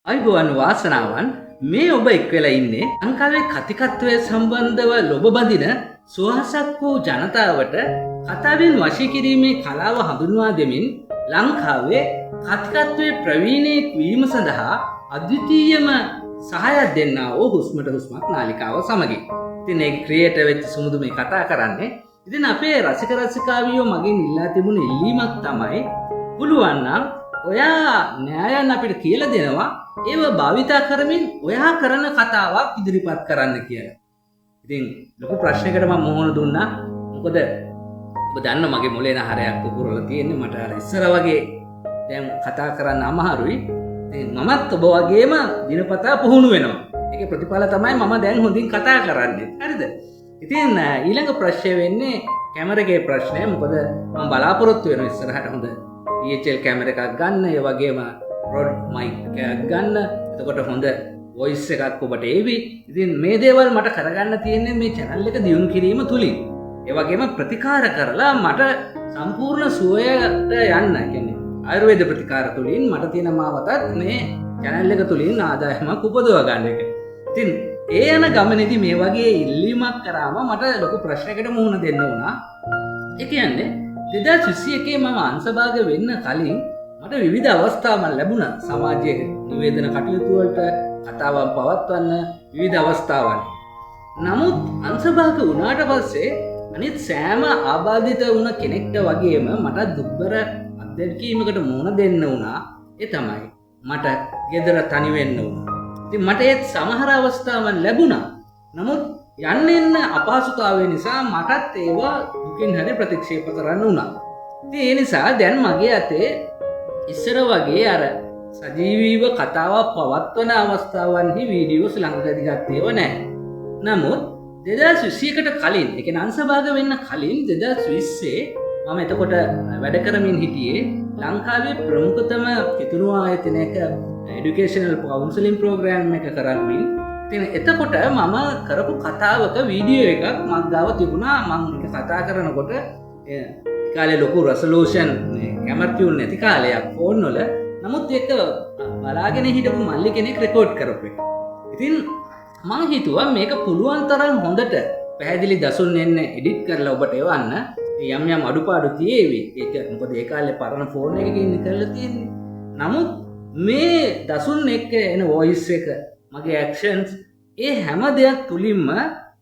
අයිබෝවන් වාසනාවන් මේ ඔබ එක් වෙලා ඉන්නේ ලංකාවේ කතිකත්වය සම්බන්ධව ලොබ බඳින සුවහසක් වූ ජනතාවට කතාවෙන් වශී කිරීමේ කලාව හඳුන්වා දෙමින් ලංකාවේ කතිකත්වයේ ප්‍රවීණයෙක් වීම සඳහා අද්විතීයම සහායක් දෙන්නා වූ හුස්මට හුස්මක් නාලිකාව සමගින්. ඉතින් ඒ ක්‍රියේටර් වෙච්ච සුමුදු මේ කතා කරන්නේ. ඉතින් අපේ රසික රසිකාවියෝ මගෙන් ඉල්ලා තිබුණු ඉල්ලීමක් තමයි පුළුවන් නම් ඔයා න්‍යායන් අපිට කියලා දෙනවා ඒව භාවිතා කරමින් ඔයා කරන කතාවක් ඉදිරිපත් කරන්න කියලා. ඉතින් ලොකු ප්‍රශ්නයකට මම මොහොන දුන්නා. මොකද ඔබ දන්න මගේ මොලේ නහරයක් පුපුරලා තියෙන්නේ. මට අර ඉස්සර වගේ දැන් කතා කරන්න අමාරුයි. ඉතින් මමත් ඔබ වගේම දිනපතා පුහුණු වෙනවා. ඒකේ ප්‍රතිඵල තමයි මම දැන් හොඳින් කතා කරන්නේ. හරිද? ඉතින් ඊළඟ ප්‍රශ්නය වෙන්නේ කැමරාවේ ප්‍රශ්නය. මොකද මම බලාපොරොත්තු වෙනවා ඉස්සරහට හොඳ DSLR කැමරා එකක් ගන්න, ඒ වගේම රොඩ් මයික් එකක් ගන්න. එතකොට හොඳ වොයිස් එකක් ඔබට එවි. ඉතින් මේ දේවල් මට කරගන්න තියෙන්නේ මේ channel එක දියුණු කිරීම තුලින්. ඒ වගේම ප්‍රතිකාර කරලා මට සම්පූර්ණ සුවයට යන්න. කියන්නේ ආයුර්වේද ප්‍රතිකාර තුලින් මට තියෙන මාවතත් මේ channel එක තුලින් ආදායමක් උපදව ගන්න එක. ඉතින් ඒ යන ගමනේදී මේ වගේ ඉල්ලීමක් කරාම මට ලොකු ප්‍රශ්නයකට මුහුණ දෙන්න වුණා. ඒ කියන්නේ 2021 මම අංශභාග වෙන්න කලින් මට විවිධ අවස්ථාවන් ලැබුණා. සමාජයේ නිවේදන කටයුතු වලට කතාවන් පවත්වන්න විවිධ අවස්ථාවන්. නමුත් අංශභාග වුණාට පස්සේ අනිත් සෑම ආබාධිත වුණ කෙනෙක්ට වගේම මට දුක්බර අත්දැකීමකට මුහුණ දෙන්න වුණා. ඒ තමයි මට ගෙදර තනි වෙන්න වුණා. ඉතින් මට ඒත් සමහර අවස්ථාවන් ලැබුණා. නමුත් යන්න එන්න අපහසුතාවය නිසා මටත් ඒවා දුකින් හරි ප්‍රතික්ෂේප කරන්න වුණා. ඉතින් ඒ නිසා දැන් මගේ අතේ ඉස්සර වගේ අර සජීවීව කතාවක් පවත්වන අවස්ථාවන්හි වීඩියෝස් ළඟදී ගත්තේව නැහැ. නමුත් 2021කට කලින්, ඒ කියන්නේ අංශභාග වෙන්න කලින් 2020 මම එතකොට වැඩ කරමින් හිටියේ ලංකාවේ ප්‍රමුඛතම කිතුණු ආයතනයක එඩියුකේෂනල් කවුන්සලින් ප්‍රෝග්‍රෑම් එක කරමින්. ඉතින් එතකොට මම කරපු කතාවක වීඩියෝ එකක් මක් ගාව තිබුණා. මම ඒක කතා කරනකොට ඒ කාලේ ලොකු රෙසලූෂන් කැමරා ටියුන් නැති කාලයක් ෆෝන් වල. නමුත් ඒක බලාගෙන හිටපු මල්ලි කෙනෙක් රෙකෝඩ් කරපු එක. ඉතින් මම හිතුවා මේක පුළුවන් තරම් හොඳට පැහැදිලි දසුන් එන්න එඩිට් කරලා ඔබට එවන්න. යම් යම් අඩුපාඩු තියේවි. ඒක මොකද ඒ කාලේ පරණ ෆෝන් එකකින් කරලා තියෙන්නේ. නමුත් මේ දසුන් එක්ක එන වොයිස් එක, මගේ ඇක්ෂන්ස්, ඒ හැම දෙයක් තුලින්ම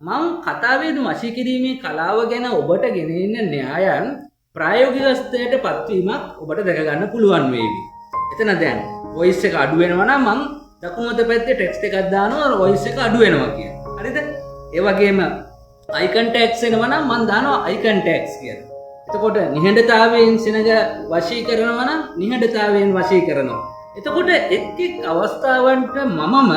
මම කතාවේදී වශී කිරීමේ කලාව ගැන ඔබට ගෙනෙන්න න්‍යායන් ප්‍රායෝගික ස්ථයට පත්වීමක් ඔබට දැක ගන්න පුළුවන් වේවි. එතන දැන් වොයිස් එක අඩු වෙනවා නම් මම දකුණු පැත්තේ ටෙක්ස්ට් එකක් දානවා වොයිස් එක අඩු වෙනවා කියලා. හරිද? ඒ වගේම අයිකන් ටැග්ස් එනවා නම් මම දානවා අයිකන් ටැග්ස් කියලා. එතකොට නිහඬතාවයෙන් සෙනග වශී කරනවා නම් නිහඬතාවයෙන් වශී කරනවා. එතකොට එක් එක් අවස්ථාවන්ට මමම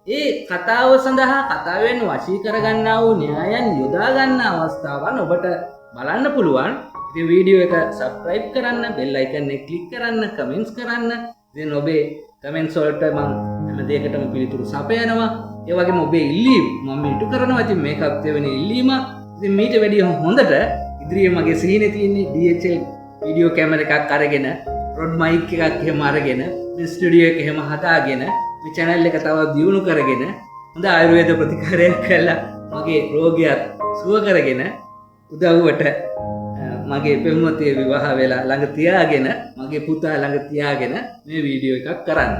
ඒ කතාව සඳහා කතාවෙන් වශී කරගන්නා වූ න්‍යායන් යොදා ගන්න අවස්ථාවන් ඔබට බලන්න පුළුවන්. ඉතින් වීඩියෝ එක සබ්ස්ක්‍රයිබ් කරන්න, බෙල් අයිකන් එක ක්ලික් කරන්න, කමෙන්ට්ස් කරන්න. ඉතින් ඔබේ කමෙන්ට්ස් වලට මම හැම දෙයකටම පිළිතුරු සපයනවා. ඒ වගේම ඔබේ ඉල්ලීම් මම ඉටු කරනවා. ඉතින් මේකත් දෙවෙනි ඉල්ලීමක්. ඉතින් මීට වැඩිය හොඳට ඉදිරියේ මගේ සීනේ තියෙන්නේ DSLR වීඩියෝ කැමරා එකක් අරගෙන, රොඩ් මයික් එකක් එහෙම අරගෙන, මේ ස්ටුඩියෝ එක එහෙම හදාගෙන, මේ channel එක තව දියුණු කරගෙන, හොඳ ආයුර්වේද ප්‍රතිකාරයක් කරලා මගේ රෝගියත් සුව කරගෙන උදව්වට මගේ පෙම්වතිය විවාහ වෙලා ළඟ තියාගෙන, මගේ පුතා ළඟ තියාගෙන මේ වීඩියෝ එකක් කරන්න.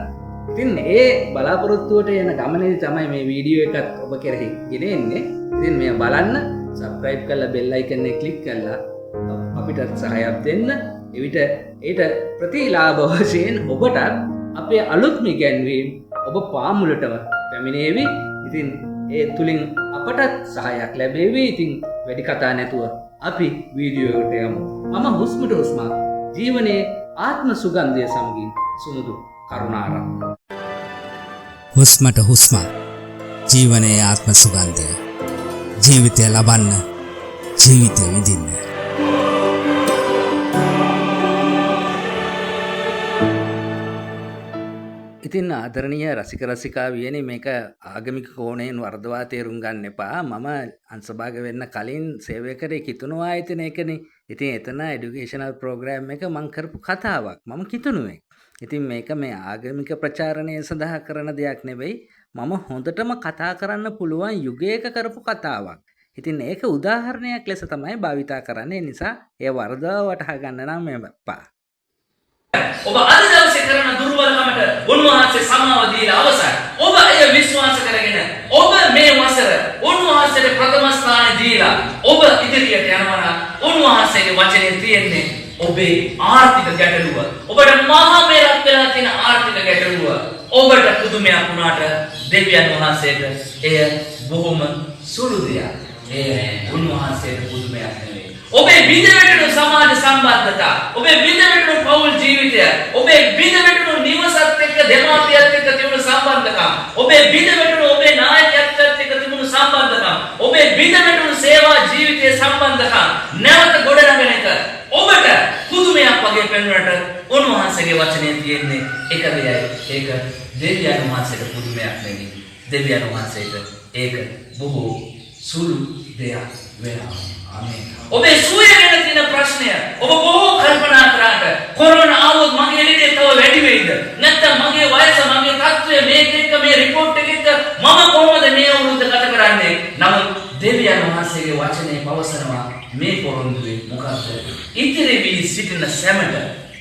ඉතින් ඒ බලාපොරොත්තුවට යන ගමනේදී තමයි මේ වීඩියෝ එකත් ඔබ කෙරෙහි ගෙනෙන්නේ. ඉතින් මෙය බලන්න, සබ්ස්ක්‍රයිබ් කරලා බෙල් අයිකන් එක ක්ලික් කරලා අපිට සහායක් දෙන්න. එවිට ඊට ප්‍රතිලාභ වශයෙන් ඔබට අපේ අලුත්ම ඉගැන්වීම් ඔබ පාමුලටම පැමිණේවි. ඉතින් ඒ තුලින් අපටත් සහායක් ලැබෙවි. ඉතින් වැඩි කතා නැතුව අපි වීඩියෝ එකට යමු. මම හුස්මට හුස්ම ජීවනයේ ආත්ම සුගන්ධය සමගින් සුමුදු කරුණාරත්න. හුස්මට හුස්ම ජීවනයේ ආත්ම සුගන්ධය. ජීවිතය ලබන්න, ජීවිතය විඳින්න. ඉතින් ආදරණීය රසික රසිකාවියනි, මේක ආගමික කෝණයෙන් වර්ධවා තේරුම් ගන්න එපා. මම අංශභාග වෙන්න කලින් සේවය කරේ කිතුණු ආයතනයකනේ. ඉතින් එතන එඩියුකේෂනල් ප්‍රෝග්‍රෑම් එක මම කරපු කතාවක්. මම කිතුණුවේ. ඉතින් මේක මේ ආගමික ප්‍රචාරණය සඳහා කරන දෙයක් නෙවෙයි. මම හොඳටම කතා කරන්න පුළුවන් යුගයක කරපු කතාවක්. ඉතින් ඒක උදාහරණයක් ලෙස තමයි භාවිතා කරන්නේ. නිසා ඒ වරදව වටහා ගන්න නම් එපා. ඔබ අද දවසේ කරන දුර්වලකමට උන්වහන්සේ සමාව දීලා අවසන්. ඔබ එය විශ්වාස කරගෙන ඔබ මේ වසර උන්වහන්සේට ප්‍රථම ස්ථානය දීලා ඔබ ඉදිරියට යනවා නම් උන්වහන්සේගේ වචනේ තියෙන්නේ ඔබේ ආර්ථික ගැටලුව. ඔබට මහා මේරක් වෙලා තියෙන ආර්ථික ගැටලුව ඔබට පුදුමයක් වුණාට දෙවියන් වහන්සේට එය බොහොම සුළු දෙයක්. එය උන්වහන්සේට පුදුමයක් නෙවෙයි. ඔබේ බිඳවැටෙන සමාජ සම්බන්ධතා, ඔබේ බිඳවැටෙන පෞල් ජීවිතය, ඔබේ බිඳවැටෙන නිවසත් එක්ක දෙමාපියත් එක්ක තිබුණු සම්බන්ධකම්, ඔබේ බිඳවැටෙන ඔබේ නායකයත් එක්ක තිබුණු සම්බන්ධකම්, ඔබේ බිඳවැටෙන සේවා ජීවිතයේ සම්බන්ධකම් නැවත ගොඩනගන එක ඔබට පුදුමයක් වගේ පෙනුනට උන්වහන්සේගේ වචනේ තියෙන්නේ එක දෙයයි. ඒක දෙවියන් වහන්සේට පුදුමයක් නෙවෙයි. දෙවියන් වහන්සේට ඒක බොහෝ සුළු දෙයක් වෙනවා. ආමේන්. ඔබේ සුවය ගැන තියෙන ප්‍රශ්නය ඔබ බොහෝ කල්පනා කරාට කොරෝනා ආවොත් මගේ ලෙඩේ තව වැඩි වෙයිද? නැත්නම් මගේ වයස, මගේ තත්ත්වය මේක එක්ක මේ රිපෝට් එක එක්ක මම කොහොමද මේ අවුරුද්ද ගත කරන්නේ? නමුත් දෙවියන් වහන්සේගේ වචනේ පවසනවා මේ පොරොන්දුවේ මොකක්ද? ඉතිරි වී සිටින සැමට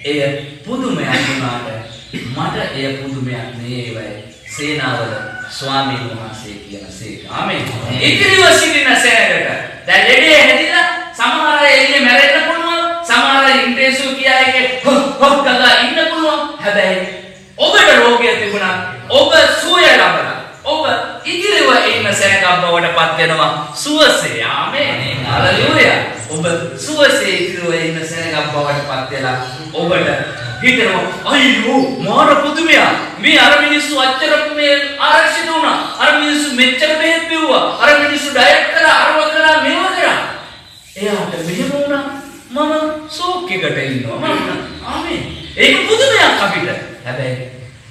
එය පුදුමයක් වුණාට මට එය පුදුමයක් නෙවෙයි. සේනාවල ස්වාමීන් වහන්සේ කියනසේ. ආමේන්. ඉතිරිව සිටින සැමට දැන් ලෙඩේ හැදිලා සමහර අය එන්නේ මැරෙන්න පුළුවන්. සමහර අය ඉන්ටෙන්සිව් කියා එකේ හොක් ගලා ඉන්න පුළුවන්. හැබැයි ඔබට රෝගය තිබුණා. ඔබ සුවය ලබනවා. ඔබ ඉදිරිව ඉන්න සැනකම් බවට පත් වෙනවා. සුවසේ. ආමේන්. හලෙලූයා. ඔබ සුවසේ ඉදිරිව ඉන්න සැනකම් බවට පත් වෙලා ඔබට හිතනවා අයියෝ මාර පුදුමයක්. මේ අර මිනිස්සු අච්චර මේ ආරක්ෂිත වුණා. අර මිනිස්සු මෙච්චර බෙහෙත් බිව්වා. අර මිනිස්සු ඩයට් කරා, අරව කරා, මේව කරා. එයාට මෙහෙම වුණා. මම ෂෝක් එකට ඉන්නවා. ආමේන්. ඒක පුදුමයක් අපිට. හැබැයි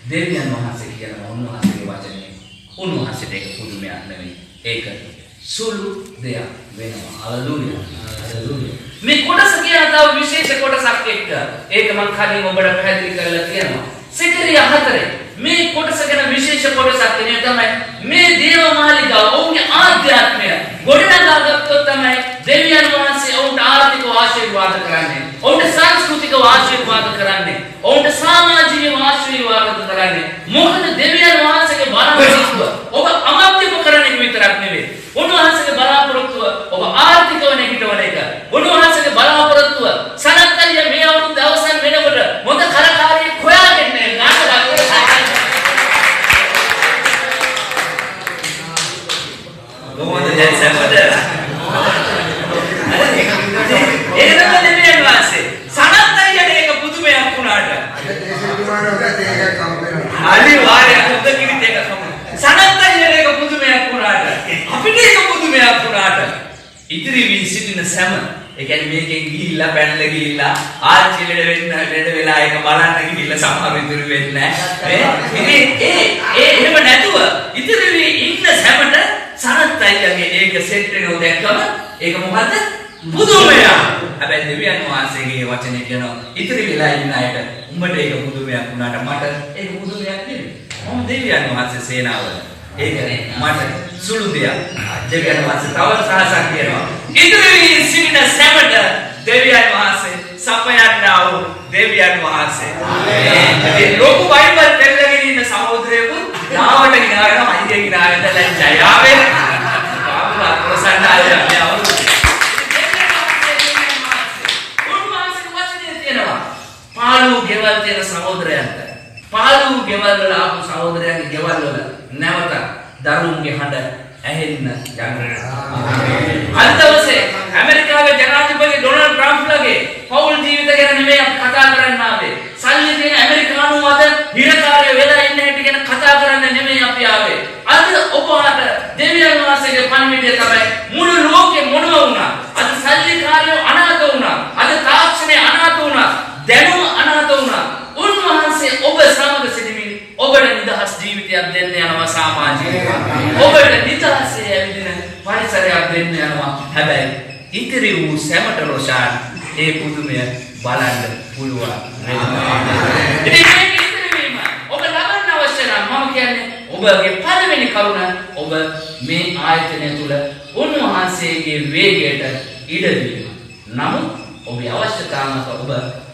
දෙවියන් වහන්සේ කියනවා උන්වහන්සේගේ වචනේ උන්වහන්සේට ඒක පුදුමයක් නෙවෙයි. ඒක සුළු දෙයක් වෙනවා. හලෙලූයා. හලෙලූයා. මේ කොටස කියන තව විශේෂ කොටසක් එක්ක ඒක මම කලින් ඔබට පැහැදිලි කරලා තියෙනවා. සිකරිය 4 මේ කොටස ගැන විශේෂ කොටසක් තියෙනවා තමයි මේ දේව මාලිගාව ඔවුන්ගේ ආධ්‍යාත්මය ගොඩනගාගත්තොත් තමයි දෙවියන් වහන්සේ ඔවුන්ට ආර්ථිකව ආශිර්වාද කරන්නේ. ඔවුන්ට සංස්කෘතිකව ආශිර්වාද කරන්නේ. ඔවුන්ට සමාජීයව ආශිර්වාද කරන්නේ. මොකද දෙවියන් වහන්සේගේ බලාපොරොත්තුව ඔබ අමත්‍යකරණය විතරක් නෙවෙයි. උන්වහන්සේගේ බලාපොරොත්තුව ඔබ ආර්ථිකව නැගිටවන එක. උන්වහන්සේගේ බලාපොරොත්තුව සනත්තලිය මේ අවුරුද්ද අවසන් වෙනකොට මොකද කරකාරියෙක් හොයාගෙන නාටකයක් කොහොමද දැන් සමද ඒක තමයි දෙවියන් වහන්සේ සනත්තලියට ඒක පුදුමයක් වුණාට අනිවාර්යයෙන් හොඳ කිරිත එක තමයි සනත්තලියට ඒක පුදුමයක් වුණාට අපිට ඒක පුදුමයක් වුණාට ඉතිරි වී සිටින සෑම ඒ කියන්නේ මේකෙන් ගිහිල්ලා පැනලා ගිහිල්ලා ආච්චි ලෙඩ වෙලා ඒක බලන්න ගිහිල්ලා සමහර ඉතුරු වෙන්නේ නැහැ. එහෙම නැතුව ඉතිරි වී ඉන්න සෑමට සනත්තයිගේ ඒක සෙට් වෙනව දැක්කම ඒක මොකද්ද? පුදුමයක්. හැබැයි දෙවියන් වහන්සේගේ වචනේ කියනවා ඉතිරි වෙලා ඉන්න අයට උඹට ඒක පුදුමයක් වුණාට මට ඒක පුදුමයක් නෙවෙයි. මම දෙවියන් වහන්සේ සේනාවල ඒකනේ මට සුළු දෙයක්. දෙවියන් වහන්සේ තව සාසක් කියනවා. ඉදිරි සිටින සැමට දෙවියන් වහන්සේ සපයන්නා වූ දෙවියන් වහන්සේ. ආමේන්. ලොකු බයිබල් දෙල්ලගෙන ඉන්න සහෝදරයෙකු නාවට ගිනාගෙන අයියේ ගිනාගෙන ලැජ්ජයි. ආමේන්. ආපුවා ප්‍රසන්නයි යන්නේ අවුරුදු. උන්වහන්සේ වචනේ තියෙනවා. පාළු ගෙවල් තියෙන සහෝදරයන්ට පාළු ගෙවල් වල ආපු සහෝදරයන්ගේ ගෙවල් වල නැවත දරුවන්ගේ හඬ ඇහෙන්න යනවා. අද දවසේ ඇමරිකාවේ ජනාධිපති ඩොනල්ඩ් ට්‍රම්ප්ලගේ පෞල් ජීවිත ගැන නෙමෙයි අපි කතා කරන්න ආවේ. සල්ලි දෙන ඇමරිකානු අද හිරකාරය වෙලා ඉන්න හැටි ගැන කතා කරන්න නෙමෙයි අපි ආවේ. අද ඔබට දෙවියන් වහන්සේගේ පණිවිඩය තමයි මුළු ලෝකෙ මොනව වුණා. අද සල්ලිකාරයෝ අනාථ වුණා. අද තාක්ෂණය අනාථ වුණා. දැනුම අනාථ වුණා. උන්වහන්සේ ඔබ සමග සිටමින් ඔබට නිදහස් ජීවිතයක් දෙන්න යනවා සමාජීය. ඔබට නිදහසේ ඇවිදින පරිසරයක් දෙන්න යනවා. හැබැයි ඉතිරි වූ සැමට රොෂාන් ඒ පුදුමය බලන්න පුළුවන් වෙනවා. ඉතින් මේක ඉතිරිවීම ඔබ ලබන්න අවශ්‍ය නම් මම කියන්නේ ඔබගේ පළවෙනි කරුණ ඔබ මේ ආයතනය තුල උන්වහන්සේගේ වේගයට ඉඩ දීම. නමුත් ඔබේ අවශ්‍යතාවක ඔබ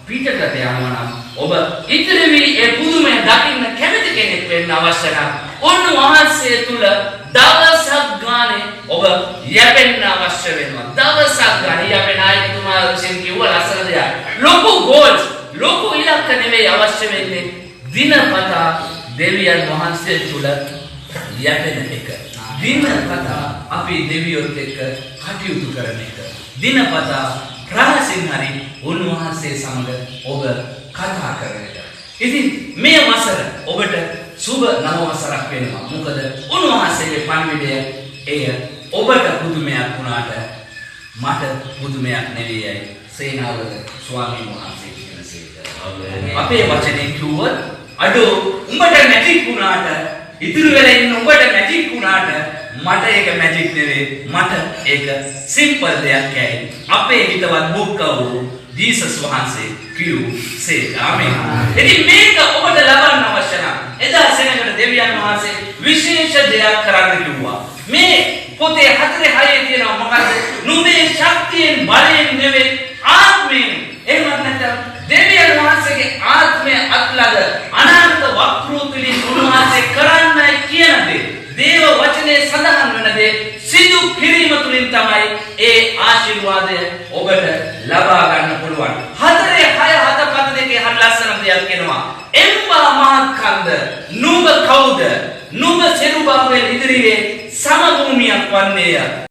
පිටකට යනවා නම් ඔබ ඉතිරිවි ඒ පුදුමය දකින්න කැමති කෙනෙක් වෙන්න අවශ්‍ය නම් උන්වහන්සේ තුල දවසක් ගානේ ඔබ යැපෙන්න අවශ්‍ය වෙනවා. දවසක් ගානේ යැපෙන ආයතනතුමා විසින් කිව්ව ලස්සන දෙයක්. ලොකු ගෝල්ස් ලොකු ඉලක්ක නෙවෙයි අවශ්‍ය වෙන්නේ දිනපතා දෙවියන් වහන්සේ තුල යැපෙන එක. දිනපතා අපි දෙවියොත් එක්ක කටයුතු කරන එක. දිනපතා රහසින් හරි උන්වහන්සේ සමග ඔබ කතා කරන එක. ඉතින් මේ වසර ඔබට සුබ නව වසරක් වෙනවා. මොකද උන්වහන්සේගේ පණිවිඩය එය ඔබට පුදුමයක් වුණාට මට පුදුමයක් නෙවෙයි. සේනාවල ස්වාමීන් වහන්සේ කියන සේක. අපේ වචනේ කිව්වොත් අඩෝ උඹට මැජික් වුණාට ඉතුරු වෙලා ඉන්න උඹට මැජික් වුණාට මට ඒක මැජික් නෙවෙයි. මට ඒක සිම්පල් දෙයක් ඇයි. අපේ හිතවත් බුක්කව ජීසස් වහන්සේ කිව්සේ. ආමේන්. ඉතින් මේක ඔබට ලබන්න අවශ්‍ය නම් එදා සෙනඟට දෙවියන් වහන්සේ විශේෂ දෙයක් කරන්න කිව්වා. මේ පොතේ 4:6 තියෙනවා මොකද? නුඹේ ශක්තියෙන් බලයෙන් නෙවෙයි ආත්මයෙන්. එහෙම නැත්නම් දෙවියන් වහන්සේගේ ආත්මය අත්ලද අනන්ත වක්‍රෝතුලින් උන්වහන්සේ කරන්නයි කියන දේ. දේව වචනේ සඳහන් වෙන දේ සිදු කිරීම තුලින් තමයි ඒ ආශිර්වාදය ඔබට ලබා ගන්න පුළුවන්. 4:6 හරි ලස්සන දෙයක් කියනවා. එම්බා මහත්කන්ද නුඹ කවුද? නුඹ සෙරුබාබෙල් ඉදිරියේ සමභූමියක් වන්නේය.